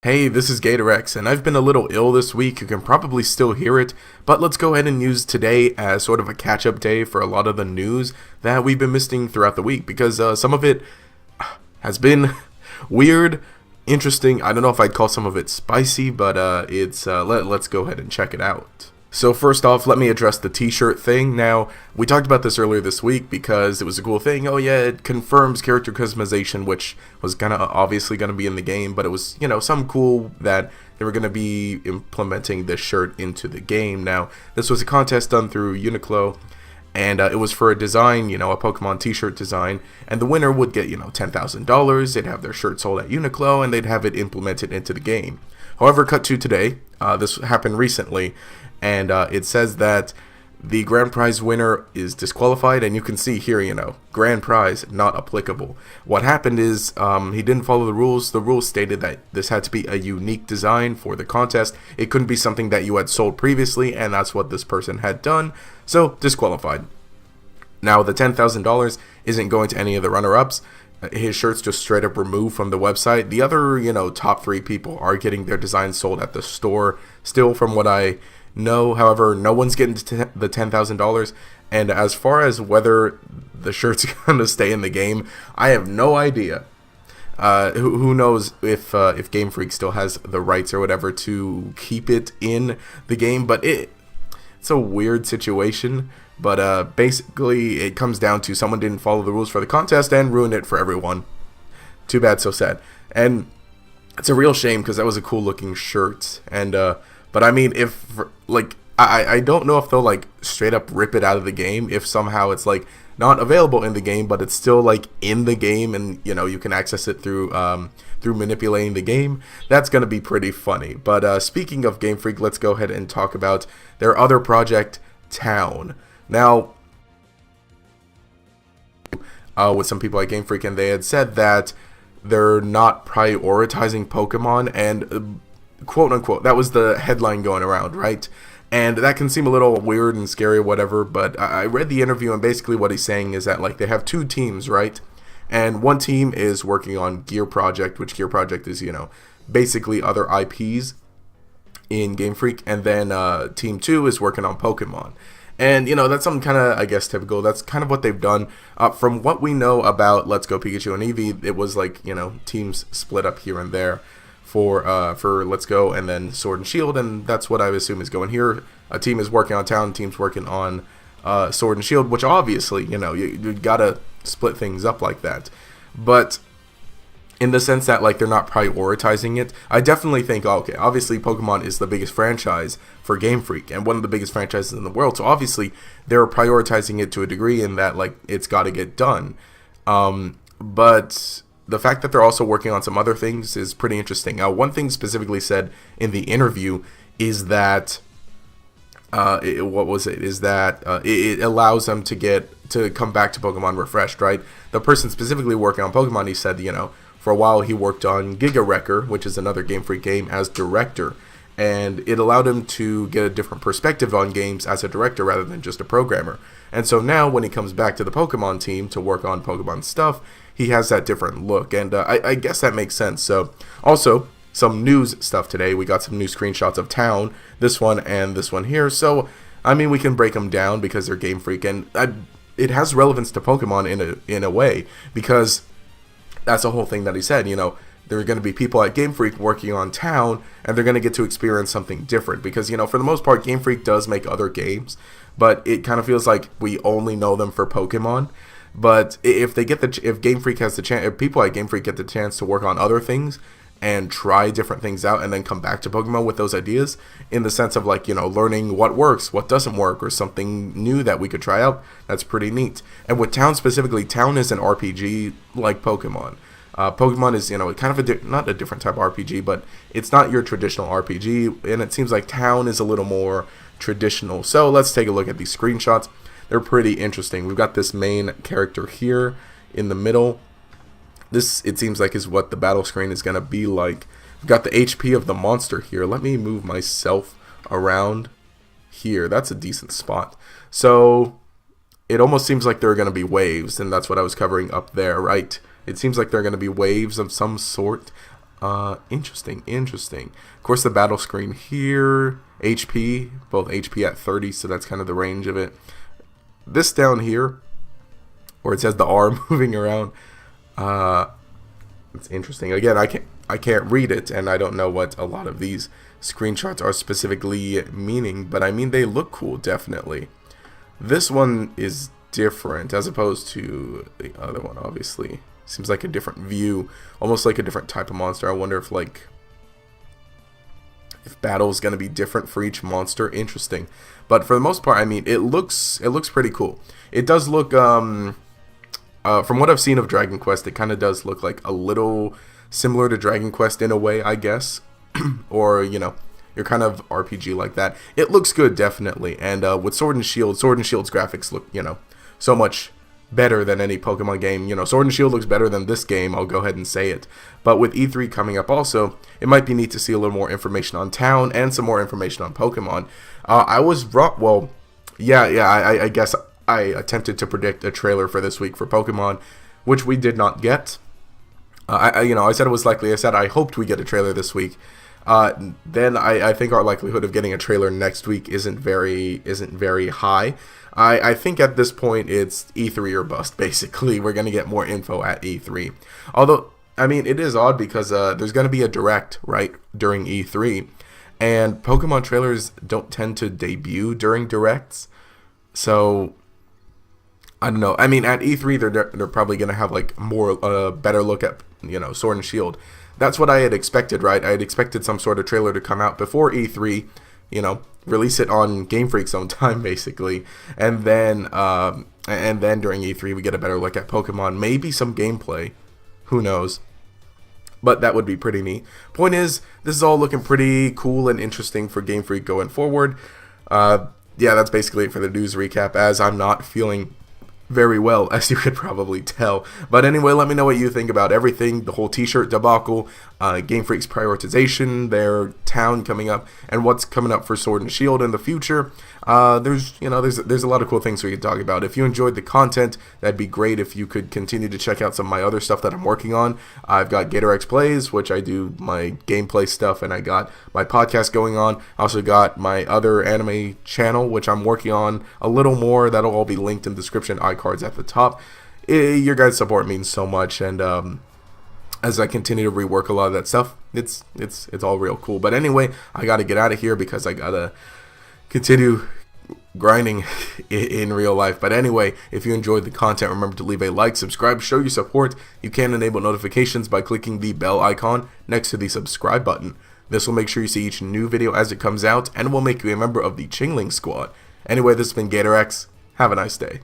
Hey, this is GatorX, and I've been a little ill this week. You can probably still hear it, but let's go ahead and use today as sort of a catch-up day for a lot of the news that we've been missing throughout the week, because some of it has been weird, interesting. I don't know if I'd call some of it spicy, but let's go ahead and check it out. So first off, let me address the t-shirt thing. Now, we talked about this earlier this week because it was a cool thing. Oh yeah, it confirms character customization, which was kind of obviously going to be in the game, but it was, some cool that they were going to be implementing this shirt into the game. Now, this was a contest done through Uniqlo, and it was for a design, a Pokemon t-shirt design, and the winner would get, $10,000. They'd have their shirt sold at Uniqlo, and they'd have it implemented into the game. However, cut to today, this happened recently, and it says that the grand prize winner is disqualified, and you can see here, grand prize not applicable. What happened is he didn't follow the rules. The rules stated that this had to be a unique design for the contest. It couldn't be something that you had sold previously, and that's what this person had done, so disqualified. Now, the $10,000 isn't going to any of the runner-ups. His shirt's just straight up removed from the website. The other, top 3 people are getting their designs sold at the store still, from what I know. However, no one's getting the $10,000, and as far as whether the shirt's going to stay in the game, I have no idea. Who knows if Game Freak still has the rights or whatever to keep it in the game, but it's a weird situation. But basically, it comes down to someone didn't follow the rules for the contest and ruined it for everyone. Too bad, so sad. And it's a real shame because that was a cool looking shirt. And but I mean, if I don't know if they'll straight up rip it out of the game if somehow it's not available in the game, but it's still in the game, and you can access it through manipulating the game. That's gonna be pretty funny. But speaking of Game Freak, let's go ahead and talk about their other project, Town. Now, with some people at Game Freak, and they had said that they're not prioritizing Pokemon, and quote unquote, that was the headline going around, right? And that can seem a little weird and scary or whatever, but I read the interview, and basically what he's saying is that they have 2 teams, right? And one team is working on Gear Project, which Gear Project is, basically other IPs in Game Freak, and then team 2 is working on Pokemon. And, that's something kind of, I guess, typical. That's kind of what they've done. From what we know about Let's Go Pikachu and Eevee, it was teams split up here and there for Let's Go and then Sword and Shield, and that's what I assume is going here. A team is working on Town, team's working on Sword and Shield, which obviously, you gotta split things up like that. But in the sense that they're not prioritizing it, I definitely think, okay, obviously Pokemon is the biggest franchise for Game Freak and one of the biggest franchises in the world, so obviously they're prioritizing it to a degree in that it's got to get done. But the fact that they're also working on some other things is pretty interesting. Now, one thing specifically said in the interview is that it allows them to come back to Pokemon refreshed, right? The person specifically working on Pokemon, he said, for a while he worked on Giga Wrecker, which is another Game Freak game, as director, and it allowed him to get a different perspective on games as a director rather than just a programmer. And so now when he comes back to the Pokemon team to work on Pokemon stuff, he has that different look, and I guess that makes sense. So also some news stuff today. We got some new screenshots of Town, this one and this one here. So I mean, we can break them down because they're Game Freak, and it has relevance to Pokemon in a way, because that's the whole thing that he said. There are going to be people at Game Freak working on Town, and they're going to get to experience something different, because for the most part, Game Freak does make other games, but it kind of feels like we only know them for Pokemon. But if Game Freak has the chance, if people at Game Freak get the chance to work on other things and try different things out and then come back to Pokemon with those ideas, in the sense of learning what works, what doesn't work, or something new that we could try out, that's pretty neat. And with Town specifically, Town is an RPG like Pokemon. Pokemon is, kind of not a different type of RPG, but it's not your traditional RPG, and it seems like Town is a little more traditional. So let's take a look at these screenshots. They're pretty interesting. We've got this main character here in the middle. This, it seems like, is what the battle screen is going to be like. We've got the HP of the monster here. Let me move myself around here. That's a decent spot. So it almost seems like there are going to be waves, and that's what I was covering up there, right? It seems like there are going to be waves of some sort. Interesting, interesting. Of course, the battle screen here, HP, both HP at 30, so that's kind of the range of it. This down here, where it says the R moving around, it's interesting. Again, I can't read it, and I don't know what a lot of these screenshots are specifically meaning, but I mean they look cool, definitely. This one is different as opposed to the other one, obviously. Seems like a different view, almost like a different type of monster. I wonder if battle is going to be different for each monster. Interesting. But for the most part, I mean, it looks pretty cool. It does look from what I've seen of Dragon Quest, it kind of does look like a little similar to Dragon Quest in a way, I guess. Or, you know, your kind of RPG like that. It looks good, definitely. And with Sword and Shield's graphics look, you know, so much better than any Pokemon game. You know, Sword and Shield looks better than this game, I'll go ahead and say it. But with E3 coming up also, it might be neat to see a little more information on Town and some more information on Pokemon. I was wrong. Well, I guess I attempted to predict a trailer for this week for Pokemon, which we did not get. I said it was likely. I said I hoped we get a trailer this week. Then I think our likelihood of getting a trailer next week isn't very high. I think at this point it's E3 or bust, basically. We're going to get more info at E3. Although, I mean, it is odd because there's going to be a direct, right, during E3. And Pokemon trailers don't tend to debut during directs. So, I don't know. I mean, at E3, they're probably going to have, like, more, better look at, you know, Sword and Shield. That's what I had expected, right? I had expected some sort of trailer to come out before E3, you know, release it on Game Freak's own time, basically, and then during E3 we get a better look at Pokemon, maybe some gameplay, who knows, but that would be pretty neat. Point is, this is all looking pretty cool and interesting for Game Freak going forward. Yeah, that's basically it for the news recap, as I'm not feeling very well, as you could probably tell. But anyway, let me know what you think about everything, the whole t-shirt debacle, Game Freak's prioritization, their town coming up, and what's coming up for Sword and Shield in the future. There's a lot of cool things we could talk about. If you enjoyed the content, that'd be great if you could continue to check out some of my other stuff that I'm working on. I've got GatorX Plays, which I do my gameplay stuff, and I got my podcast going on. I also got my other anime channel, which I'm working on a little more. That'll all be linked in the description, iCards at the top. Your guys' support means so much, and as I continue to rework a lot of that stuff, it's all real cool. But anyway, I gotta get out of here because I gotta continue grinding in real life. But anyway, if you enjoyed the content, remember to leave a like, subscribe, show your support. You can enable notifications by clicking the bell icon next to the subscribe button. This will make sure you see each new video as it comes out, and will make you a member of the Chingling Squad. Anyway, this has been GatorX. Have a nice day.